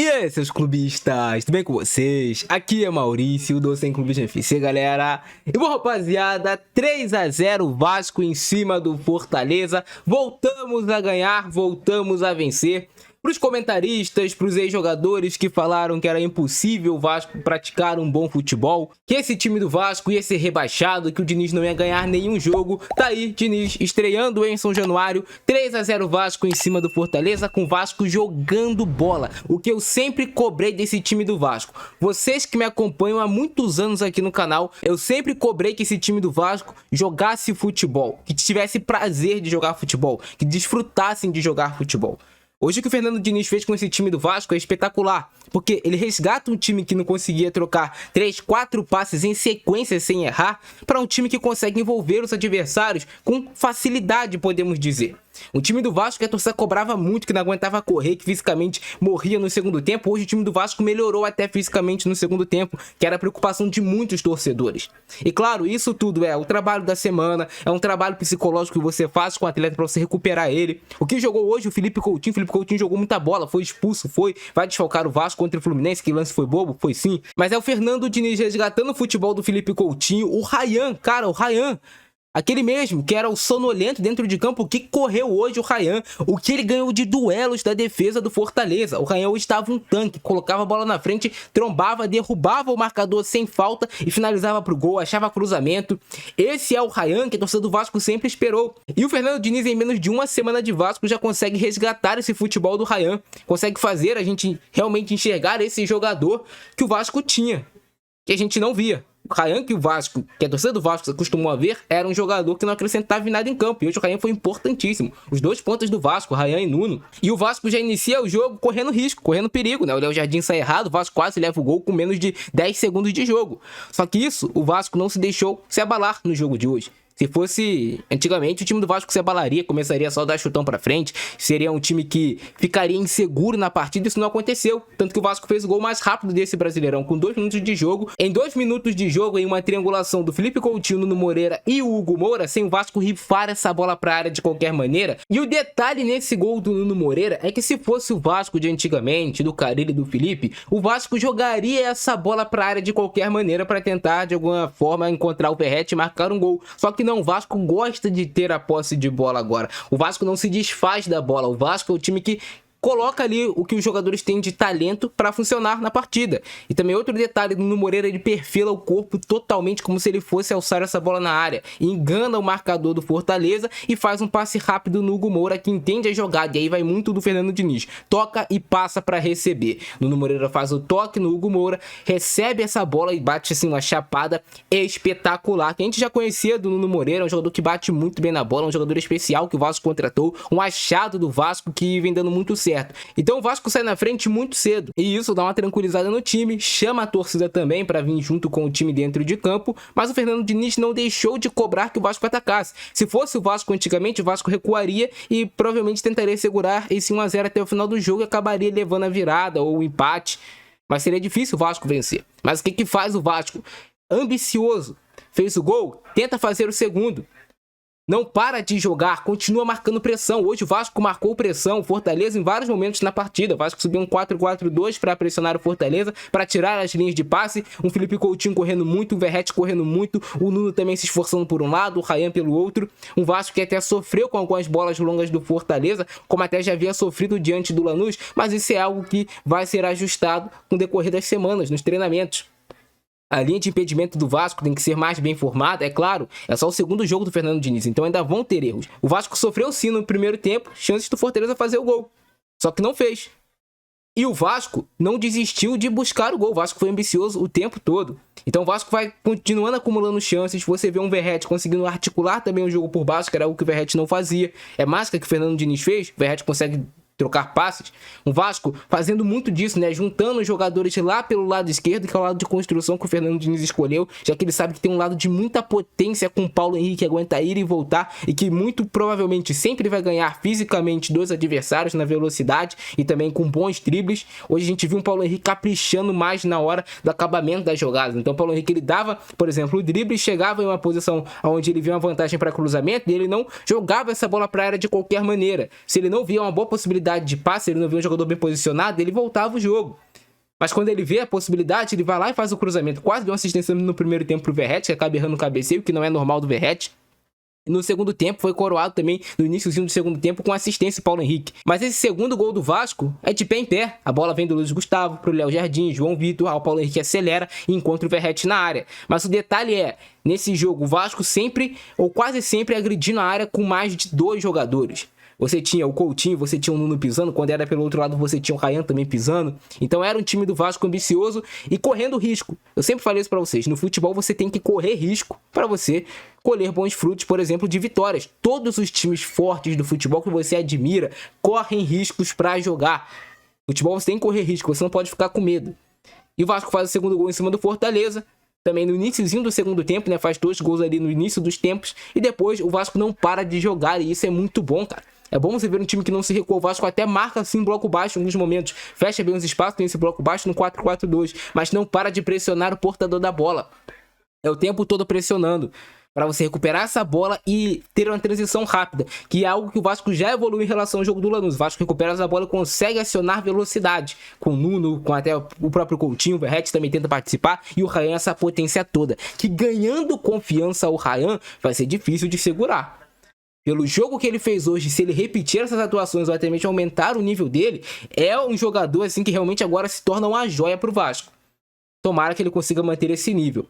E aí, seus clubistas, tudo bem com vocês? Aqui é Maurício, do Sem Clubismo FC, galera. E bom, rapaziada, 3-0 Vasco em cima do Fortaleza. Voltamos a ganhar, voltamos a vencer. Para os comentaristas, para os ex-jogadores que falaram que era impossível o Vasco praticar um bom futebol, que esse time do Vasco ia ser rebaixado, que o Diniz não ia ganhar nenhum jogo, tá aí Diniz estreando em São Januário, 3-0 Vasco em cima do Fortaleza, com o Vasco jogando bola, o que eu sempre cobrei desse time do Vasco. Vocês que me acompanham há muitos anos aqui no canal, eu sempre cobrei que esse time do Vasco jogasse futebol, que tivesse prazer de jogar futebol, que desfrutassem de jogar futebol. Hoje o que o Fernando Diniz fez com esse time do Vasco é espetacular, porque ele resgata um time que não conseguia trocar 3, 4 passes em sequência sem errar, para um time que consegue envolver os adversários com facilidade, podemos dizer. Um time do Vasco que a torcida cobrava muito, que não aguentava correr, que fisicamente morria no segundo tempo. Hoje o time do Vasco melhorou até fisicamente no segundo tempo, que era a preocupação de muitos torcedores. E claro, isso tudo é o trabalho da semana, é um trabalho psicológico que você faz com o atleta para você recuperar ele. O que jogou hoje o Felipe Coutinho jogou muita bola, foi expulso, vai desfalcar o Vasco contra o Fluminense, que lance foi bobo, foi sim. Mas é o Fernando Diniz resgatando o futebol do Felipe Coutinho, o Ryan, cara, o Ryan. Aquele mesmo, que era o sonolento dentro de campo, o que correu hoje o Ryan, o que ele ganhou de duelos da defesa do Fortaleza. O Ryan hoje estava um tanque, colocava a bola na frente, trombava, derrubava o marcador sem falta e finalizava pro gol, achava cruzamento. Esse é o Ryan que a torcida do Vasco sempre esperou. E o Fernando Diniz, em menos de uma semana de Vasco, já consegue resgatar esse futebol do Ryan, consegue fazer a gente realmente enxergar esse jogador que o Vasco tinha, que a gente não via. O Ryan que a torcida do Vasco acostumou a ver, era um jogador que não acrescentava em nada em campo. E hoje o Ryan foi importantíssimo. Os dois pontas do Vasco, Ryan e Nuno. E o Vasco já inicia o jogo correndo risco, correndo perigo, né? O Léo Jardim sai errado, o Vasco quase leva o gol com menos de 10 segundos de jogo. Só que isso, o Vasco não se deixou se abalar no jogo de hoje. Se fosse antigamente, o time do Vasco se abalaria, começaria só a dar chutão pra frente, seria um time que ficaria inseguro na partida. Isso não aconteceu, tanto que o Vasco fez o gol mais rápido desse Brasileirão, com 2 minutos de jogo. Em 2 minutos de jogo, em uma triangulação do Felipe Coutinho, Nuno Moreira e o Hugo Moura, sem o Vasco rifar essa bola pra área de qualquer maneira. E o detalhe nesse gol do Nuno Moreira é que se fosse o Vasco de antigamente, do Carille e do Felipe, o Vasco jogaria essa bola pra área de qualquer maneira para tentar, de alguma forma, encontrar o Verratti e marcar um gol. Só que não, o Vasco gosta de ter a posse de bola agora. O Vasco não se desfaz da bola. O Vasco é o time que coloca ali o que os jogadores têm de talento para funcionar na partida. E também outro detalhe do Nuno Moreira, ele perfila o corpo totalmente como se ele fosse alçar essa bola na área. Engana o marcador do Fortaleza e faz um passe rápido no Hugo Moura, que entende a jogada. E aí vai muito do Fernando Diniz. Toca e passa para receber. Nuno Moreira faz o toque no Hugo Moura, recebe essa bola e bate assim uma chapada espetacular, que a gente já conhecia do Nuno Moreira, um jogador que bate muito bem na bola, um jogador especial que o Vasco contratou, um achado do Vasco que vem dando muito certo. Então o Vasco sai na frente muito cedo e isso dá uma tranquilizada no time, chama a torcida também para vir junto com o time dentro de campo, mas o Fernando Diniz não deixou de cobrar que o Vasco atacasse. Se fosse o Vasco antigamente, o Vasco recuaria e provavelmente tentaria segurar esse 1-0 até o final do jogo e acabaria levando a virada ou o empate, mas seria difícil o Vasco vencer. Mas o que faz o Vasco? Ambicioso, fez o gol, tenta fazer o segundo. Não para de jogar, continua marcando pressão. Hoje o Vasco marcou pressão, o Fortaleza em vários momentos na partida. O Vasco subiu um 4-4-2 para pressionar o Fortaleza, para tirar as linhas de passe. Um Felipe Coutinho correndo muito, o Verratti correndo muito, o Nuno também se esforçando por um lado, o Ryan pelo outro. Um Vasco que até sofreu com algumas bolas longas do Fortaleza, como até já havia sofrido diante do Lanús, mas isso é algo que vai ser ajustado com o decorrer das semanas, nos treinamentos. A linha de impedimento do Vasco tem que ser mais bem formada, é claro, é só o segundo jogo do Fernando Diniz, então ainda vão ter erros. O Vasco sofreu sim no primeiro tempo, chances do Fortaleza fazer o gol, só que não fez. E o Vasco não desistiu de buscar o gol, o Vasco foi ambicioso o tempo todo. Então o Vasco vai continuando acumulando chances, você vê um Verratti conseguindo articular também o jogo por baixo, que era algo que o Verratti não fazia. É mais que o Fernando Diniz fez, o Verratti consegue trocar passes. O Vasco fazendo muito disso, né? Juntando os jogadores lá pelo lado esquerdo, que é o lado de construção que o Fernando Diniz escolheu, já que ele sabe que tem um lado de muita potência com o Paulo Henrique, que aguenta ir e voltar e que muito provavelmente sempre vai ganhar fisicamente dos adversários na velocidade e também com bons dribles. Hoje a gente viu um Paulo Henrique caprichando mais na hora do acabamento das jogadas. Então o Paulo Henrique, ele dava, por exemplo, o drible, chegava em uma posição onde ele via uma vantagem para cruzamento e ele não jogava essa bola para a área de qualquer maneira. Se ele não via uma boa possibilidade necessidade de passe, ele não via um jogador bem posicionado, ele voltava o jogo. Mas quando ele vê a possibilidade, ele vai lá e faz o cruzamento. Quase deu uma assistência no primeiro tempo pro Verratti, que acaba errando o cabeceio, que não é normal do Verratti. E no segundo tempo foi coroado também, no iníciozinho do segundo tempo, com assistência do Paulo Henrique. Mas esse segundo gol do Vasco é de pé em pé. A bola vem do Luiz Gustavo pro Léo Jardim, João Vitor, o Paulo Henrique acelera e encontra o Verratti na área. Mas o detalhe é, nesse jogo, o Vasco sempre, ou quase sempre, agredindo a área com mais de 2 jogadores. Você tinha o Coutinho, você tinha o Nuno pisando, quando era pelo outro lado você tinha o Ryan também pisando. Então era um time do Vasco ambicioso e correndo risco. Eu sempre falei isso pra vocês, no futebol você tem que correr risco para você colher bons frutos, por exemplo, de vitórias. Todos os times fortes do futebol que você admira correm riscos para jogar. Futebol você tem que correr risco, você não pode ficar com medo. E o Vasco faz o segundo gol em cima do Fortaleza. Também no iniciozinho do segundo tempo, né? Faz 2 gols ali no início dos tempos. E depois o Vasco não para de jogar. E isso é muito bom, cara. É bom você ver um time que não se recua. O Vasco até marca assim bloco baixo em alguns momentos. Fecha bem os espaços, tem esse bloco baixo no 4-4-2. Mas não para de pressionar o portador da bola. É o tempo todo pressionando. Para você recuperar essa bola e ter uma transição rápida. Que é algo que o Vasco já evoluiu em relação ao jogo do Lanús. O Vasco recupera essa bola e consegue acionar velocidade. Com o Nuno, com até o próprio Coutinho. O Verratti também tenta participar. E o Ryan essa potência toda. Que ganhando confiança ao Ryan vai ser difícil de segurar. Pelo jogo que ele fez hoje, se ele repetir essas atuações ou até mesmo aumentar o nível dele, é um jogador assim que realmente agora se torna uma joia pro Vasco. Tomara que ele consiga manter esse nível.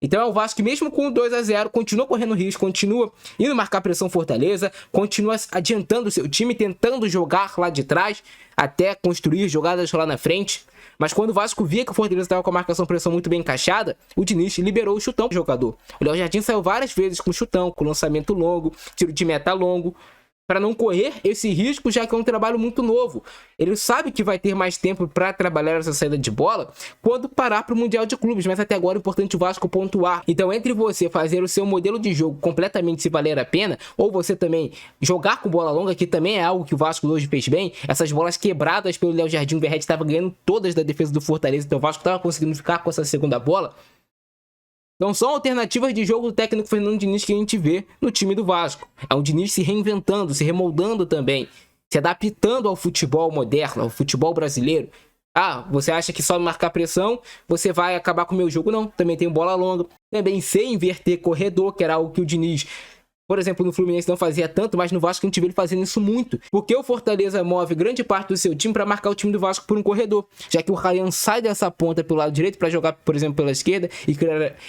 Então é o Vasco que mesmo com 2-0 continua correndo risco, continua indo marcar pressão Fortaleza, continua adiantando o seu time, tentando jogar lá de trás, até construir jogadas lá na frente. Mas quando o Vasco via que o Fortaleza estava com a marcação pressão muito bem encaixada, o Diniz liberou o chutão pro jogador. O Léo Jardim saiu várias vezes com chutão, com lançamento longo, tiro de meta longo, para não correr esse risco, já que é um trabalho muito novo. Ele sabe que vai ter mais tempo para trabalhar essa saída de bola quando parar para o Mundial de Clubes, mas até agora é importante o Vasco pontuar. Então, entre você fazer o seu modelo de jogo completamente se valer a pena, ou você também jogar com bola longa, que também é algo que o Vasco hoje fez bem, essas bolas quebradas pelo Léo Jardim, o Verratti estava ganhando todas da defesa do Fortaleza, então o Vasco estava conseguindo ficar com essa segunda bola. Então são alternativas de jogo do técnico Fernando Diniz que a gente vê no time do Vasco. É um Diniz se reinventando, se remoldando também, se adaptando ao futebol moderno, ao futebol brasileiro. Ah, você acha que só marcar pressão você vai acabar com o meu jogo? Não, também tem bola longa. Também sei inverter corredor, que era algo que o Diniz, por exemplo, no Fluminense não fazia tanto, mas no Vasco a gente vê ele fazendo isso muito. Porque o Fortaleza move grande parte do seu time para marcar o time do Vasco por um corredor. Já que o Ryan sai dessa ponta pelo lado direito para jogar, por exemplo, pela esquerda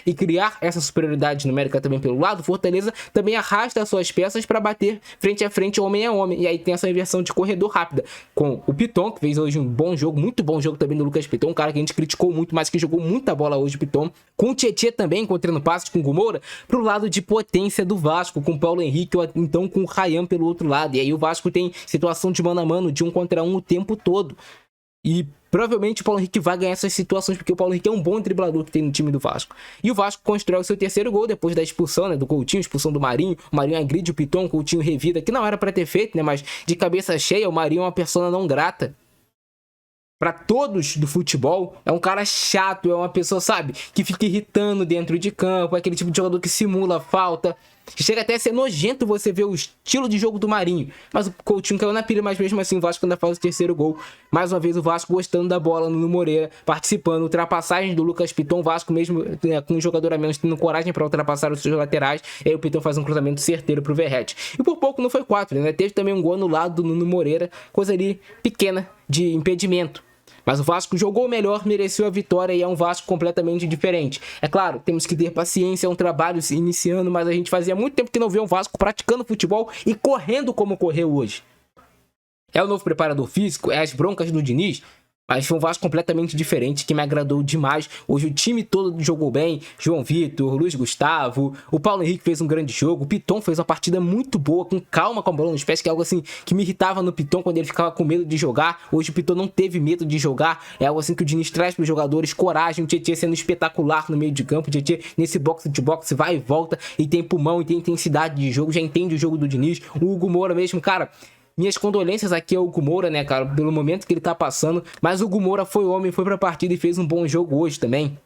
e criar essa superioridade numérica também pelo lado, o Fortaleza também arrasta as suas peças para bater frente a frente, homem a homem. E aí tem essa inversão de corredor rápida. Com o Piton, que fez hoje um bom jogo, muito bom jogo também do Lucas Piton, um cara que a gente criticou muito, mas que jogou muita bola hoje, o Piton. Com o Tietê também, encontrando passes com o Gumoura, pro lado de potência do Vasco, com o Paulo Henrique ou então com o Ryan pelo outro lado. E aí o Vasco tem situação de mano a mano, de 1 contra 1 o tempo todo. E provavelmente o Paulo Henrique vai ganhar essas situações, porque o Paulo Henrique é um bom driblador que tem no time do Vasco. E o Vasco constrói o seu terceiro gol depois da expulsão, né, do Coutinho, expulsão do Marinho. O Marinho agride o Piton, o Coutinho revida, que não era pra ter feito, né, mas de cabeça cheia, o Marinho é uma persona não grata para todos do futebol. É um cara chato, é uma pessoa, sabe, que fica irritando dentro de campo, é aquele tipo de jogador que simula falta, que chega até a ser nojento você ver o estilo de jogo do Marinho. Mas o Coutinho caiu na pilha, mas mesmo assim o Vasco ainda faz o terceiro gol. Mais uma vez o Vasco gostando da bola no Moreira, participando, ultrapassagem do Lucas Piton, o Vasco mesmo com um jogador a menos tendo coragem para ultrapassar os seus laterais, e aí o Piton faz um cruzamento certeiro pro Verratti. E por pouco não foi 4, né? Teve também um gol anulado do Nuno Moreira, coisa ali pequena de impedimento. Mas o Vasco jogou melhor, mereceu a vitória e é um Vasco completamente diferente. É claro, temos que ter paciência, é um trabalho se iniciando, mas a gente fazia muito tempo que não vê um Vasco praticando futebol e correndo como correu hoje. É o novo preparador físico, é as broncas do Diniz, mas foi um Vasco completamente diferente, que me agradou demais. Hoje o time todo jogou bem. João Vitor, Luiz Gustavo, o Paulo Henrique fez um grande jogo. O Piton fez uma partida muito boa, com calma com a bola nos pés, que é algo assim que me irritava no Piton quando ele ficava com medo de jogar. Hoje o Piton não teve medo de jogar. É algo assim que o Diniz traz para os jogadores, coragem. O Tietê sendo espetacular no meio de campo. O Tietê nesse boxe de boxe vai e volta e tem pulmão e tem intensidade de jogo, já entende o jogo do Diniz. O Hugo Moura mesmo, cara, minhas condolências aqui ao Hugo Moura, né, cara, pelo momento que ele tá passando. Mas o Hugo Moura foi homem, foi pra partida e fez um bom jogo hoje também.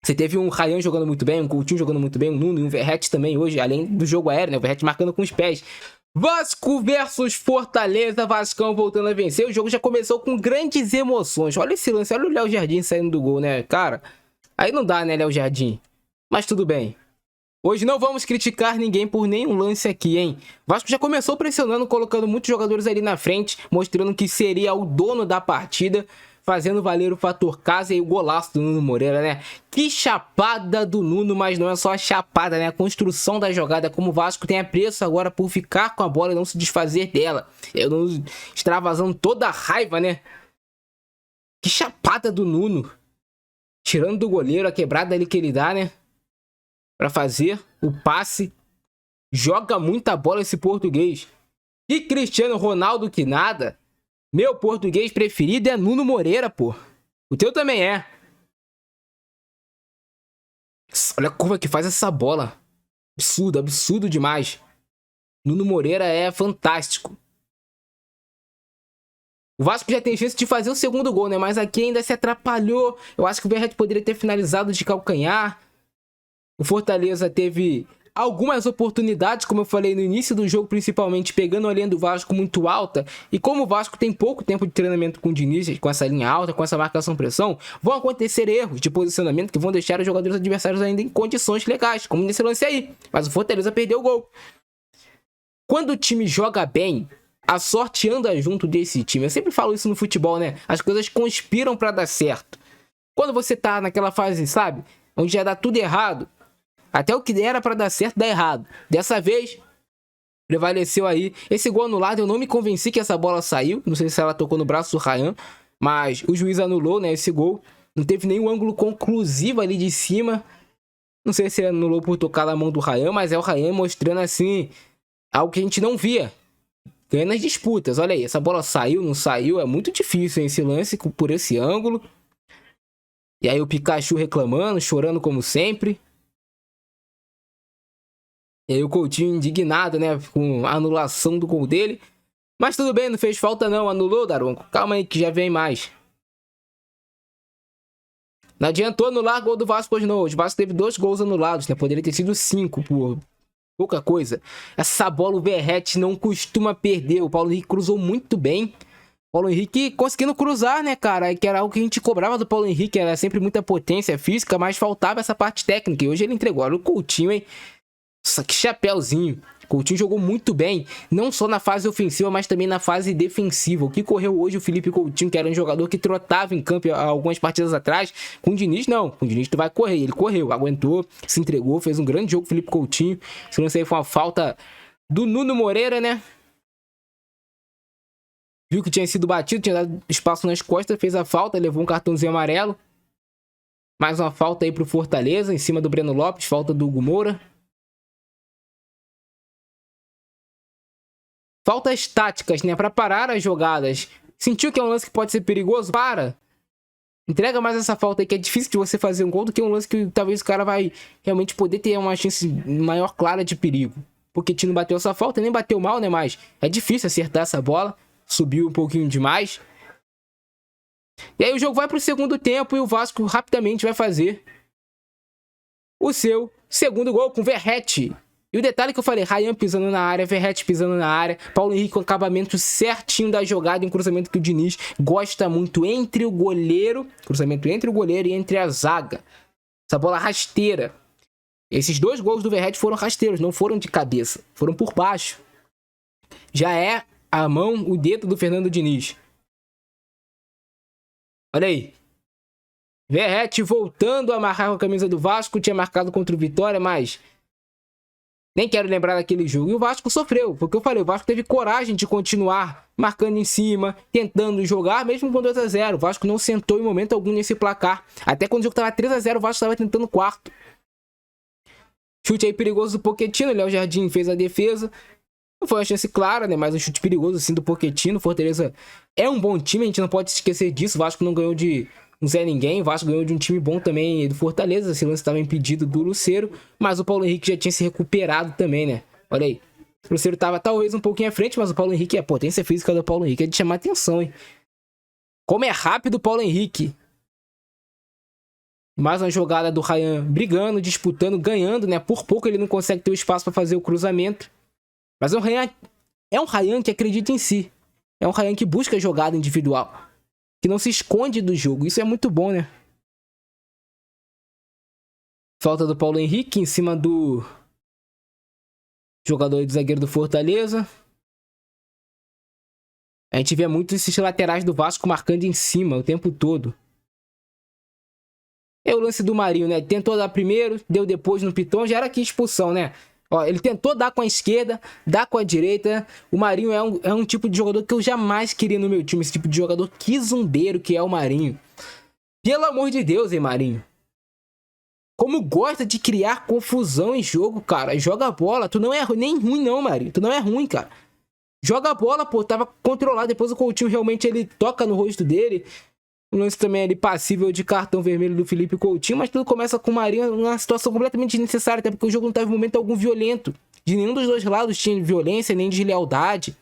Você teve um Ryan jogando muito bem, um Coutinho jogando muito bem, um Nuno e um Verratti também hoje, além do jogo aéreo, né, o Verratti marcando com os pés. Vasco versus Fortaleza, Vascão voltando a vencer. O jogo já começou com grandes emoções. Olha esse lance, olha o Léo Jardim saindo do gol, né, cara? Aí não dá, né, Léo Jardim? Mas tudo bem. Hoje não vamos criticar ninguém por nenhum lance aqui, hein? Vasco já começou pressionando, colocando muitos jogadores ali na frente, mostrando que seria o dono da partida, fazendo valer o fator casa e o golaço do Nuno Moreira, né? Que chapada do Nuno, mas não é só a chapada, né? A construção da jogada, como o Vasco tem apreço agora por ficar com a bola e não se desfazer dela. Eu não extravasando toda a raiva, né? Que chapada do Nuno. Tirando do goleiro a quebrada ali que ele dá, né? Pra fazer o passe. Joga muita bola esse português. E Cristiano Ronaldo que nada. Meu português preferido é Nuno Moreira, pô. O teu também é. Olha a curva que faz essa bola. Absurdo, absurdo demais. Nuno Moreira é fantástico. O Vasco já tem chance de fazer o segundo gol, né? Mas aqui ainda se atrapalhou. Eu acho que o Verratti poderia ter finalizado de calcanhar. O Fortaleza teve algumas oportunidades, como eu falei no início do jogo, principalmente pegando a linha do Vasco muito alta. E como o Vasco tem pouco tempo de treinamento com o Diniz, com essa linha alta, com essa marcação-pressão, vão acontecer erros de posicionamento que vão deixar os jogadores adversários ainda em condições legais, como nesse lance aí. Mas o Fortaleza perdeu o gol. Quando o time joga bem, a sorte anda junto desse time. Eu sempre falo isso no futebol, né? As coisas conspiram para dar certo. Quando você tá naquela fase, sabe? Onde já dá tudo errado, até o que era pra dar certo, dá errado. Dessa vez, prevaleceu aí. Esse gol anulado, eu não me convenci que essa bola saiu. Não sei se ela tocou no braço do Ryan, mas o juiz anulou, né, esse gol. Não teve nenhum ângulo conclusivo ali de cima. Não sei se ele anulou por tocar na mão do Ryan, mas é o Ryan mostrando, assim, algo que a gente não via. Ganha nas disputas. Olha aí, essa bola saiu, não saiu. É muito difícil, hein, esse lance por esse ângulo. E aí o Pikachu reclamando, chorando como sempre. E aí o Coutinho indignado, né, com a anulação do gol dele. Mas tudo bem, não fez falta não, anulou, Daronco. Calma aí que já vem mais. Não adiantou anular gol do Vasco hoje não. O Vasco teve 2 gols anulados, né, poderia ter sido 5 por pouca coisa. Essa bola o Verratti não costuma perder. O Paulo Henrique cruzou muito bem. Paulo Henrique conseguindo cruzar, né, cara? Que era algo que a gente cobrava do Paulo Henrique. Era sempre muita potência física, mas faltava essa parte técnica. E hoje ele entregou. Olha o Coutinho, hein? Nossa, que chapéuzinho. Coutinho jogou muito bem, não só na fase ofensiva, mas também na fase defensiva. O que correu hoje o Felipe Coutinho, que era um jogador que trotava em campo algumas partidas atrás. Com o Diniz, não. Com o Diniz tu vai correr. Ele correu, aguentou, se entregou, fez um grande jogo o Felipe Coutinho. Se não sei, foi uma falta do Nuno Moreira, né? Viu que tinha sido batido, tinha dado espaço nas costas, fez a falta, levou um cartãozinho amarelo. Mais uma falta aí pro Fortaleza, em cima do Breno Lopes, falta do Hugo Moura. Faltas táticas, né? Pra parar as jogadas. Sentiu que é um lance que pode ser perigoso? Para! Entrega mais essa falta aí, que é difícil de você fazer um gol, do que um lance que talvez o cara vai realmente poder ter uma chance maior clara de perigo. Porque Tino bateu essa falta, nem bateu mal, né? Mas é difícil acertar essa bola. Subiu um pouquinho demais. E aí o jogo vai pro segundo tempo e o Vasco rapidamente vai fazer o seu segundo gol com o Verratti. E o detalhe que eu falei, Ryan pisando na área, Verratti pisando na área, Paulo Henrique com o acabamento certinho da jogada, em cruzamento que o Diniz gosta muito entre o goleiro, cruzamento entre o goleiro e entre a zaga. Essa bola rasteira. Esses 2 gols do Verratti foram rasteiros, não foram de cabeça, foram por baixo. Já é a mão, o dedo do Fernando Diniz. Olha aí. Verratti voltando a marcar com a camisa do Vasco, tinha marcado contra o Vitória, mas nem quero lembrar daquele jogo. E o Vasco sofreu, porque eu falei, o Vasco teve coragem de continuar marcando em cima, tentando jogar, mesmo com 2-0. O Vasco não sentou em momento algum nesse placar. Até quando o jogo estava 3-0, o Vasco estava tentando o quarto. Chute aí perigoso do Pochettino, Léo Jardim fez a defesa. Não foi uma chance clara, né? Mas um chute perigoso assim do Pochettino. Fortaleza é um bom time, a gente não pode se esquecer disso. O Vasco não ganhou de um Zé Ninguém. O Vasco ganhou de um time bom também do Fortaleza. Esse lance estava impedido do Lucero, mas o Paulo Henrique já tinha se recuperado também, né? Olha aí. O Lucero estava talvez um pouquinho à frente, mas o Paulo Henrique, a potência física do Paulo Henrique é de chamar atenção, hein? Como é rápido o Paulo Henrique. Mais uma jogada do Ryan brigando, disputando, ganhando, né? Por pouco ele não consegue ter o espaço para fazer o cruzamento. Mas o Ryan é um Ryan que acredita em si. É um Ryan que busca jogada individual. Que não se esconde do jogo. Isso é muito bom, né? Falta do Paulo Henrique em cima do jogador do zagueiro do Fortaleza. A gente vê muito esses laterais do Vasco marcando em cima o tempo todo. É o lance do Marinho, né? Tentou dar primeiro, deu depois no Piton, já era aqui expulsão, né? Ó, ele tentou dar com a esquerda, dar com a direita. O Marinho é um tipo de jogador que eu jamais queria no meu time. Esse tipo de jogador quizumbeiro que é o Marinho. Pelo amor de Deus, hein, Marinho? Como gosta de criar confusão em jogo, cara. Joga a bola. Tu não é nem ruim, não, Marinho. Tu não é ruim, cara. Joga a bola, pô. Tava controlado. Depois o Coutinho realmente ele toca no rosto dele. O lance também ali passível de cartão vermelho do Felipe Coutinho. Mas tudo começa com o Marinho numa situação completamente desnecessária. Até porque o jogo não tava em momento algum violento. De nenhum dos dois lados tinha violência, nem deslealdade.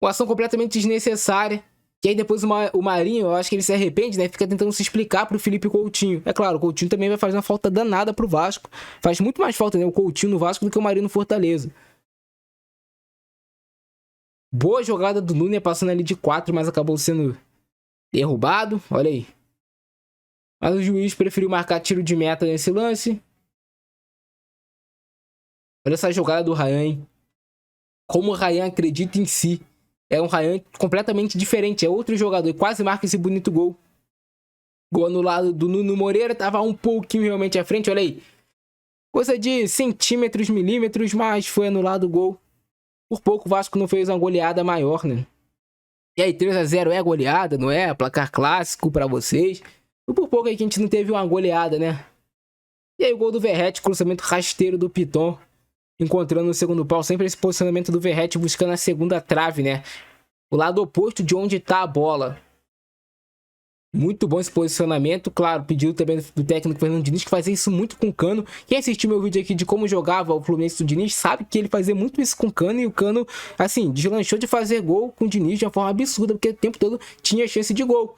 Uma ação completamente desnecessária. E aí depois o Marinho, eu acho que ele se arrepende, né? Fica tentando se explicar pro Felipe Coutinho. É claro, o Coutinho também vai fazer uma falta danada pro Vasco. Faz muito mais falta, né? O Coutinho no Vasco do que o Marinho no Fortaleza. Boa jogada do Nunes passando ali de 4, mas acabou sendo derrubado. Olha aí. Mas o juiz preferiu marcar tiro de meta nesse lance. Olha essa jogada do Ryan, hein? Como o Ryan acredita em si. É um Ryan completamente diferente. É outro jogador. E quase marca esse bonito gol. Gol anulado do Nuno Moreira. Tava um pouquinho realmente à frente. Olha aí. Coisa de centímetros, milímetros. Mas foi anulado o gol. Por pouco o Vasco não fez uma goleada maior, né? E aí, 3-0 é goleada, não é? Placar clássico pra vocês. E por pouco aí que a gente não teve uma goleada, né? E aí o gol do Verratti. Cruzamento rasteiro do Piton. Encontrando no segundo pau, sempre esse posicionamento do Verratti buscando a segunda trave, né? O lado oposto de onde tá a bola. Muito bom esse posicionamento, claro, pedido também do técnico Fernando Diniz, que fazia isso muito com o Cano. Quem assistiu meu vídeo aqui de como jogava o Fluminense do Diniz, sabe que ele fazia muito isso com o Cano, e o Cano, assim, deslanchou de fazer gol com o Diniz de uma forma absurda, porque o tempo todo tinha chance de gol.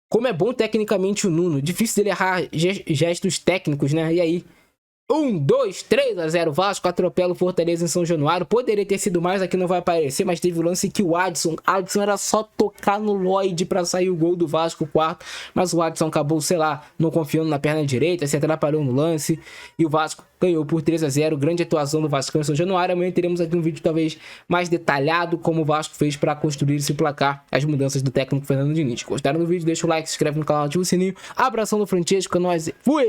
Como é bom tecnicamente o Nuno, difícil dele errar gestos técnicos, né? E aí, 1, 2, 3-0 Vasco, atropela o Fortaleza em São Januário. Poderia ter sido mais, aqui não vai aparecer, mas teve o lance que o Adson era só tocar no Lloyd pra sair o gol do Vasco, o quarto, mas o Adson acabou, sei lá, não confiando na perna direita, se atrapalhou no lance, e o Vasco ganhou por 3-0, grande atuação do Vasco em São Januário. Amanhã teremos aqui um vídeo talvez mais detalhado, como o Vasco fez para construir esse placar, as mudanças do técnico Fernando Diniz. Gostaram do vídeo? Deixa o like, se inscreve no canal, ativa o sininho. Abração do Francesco, é nóis, fui!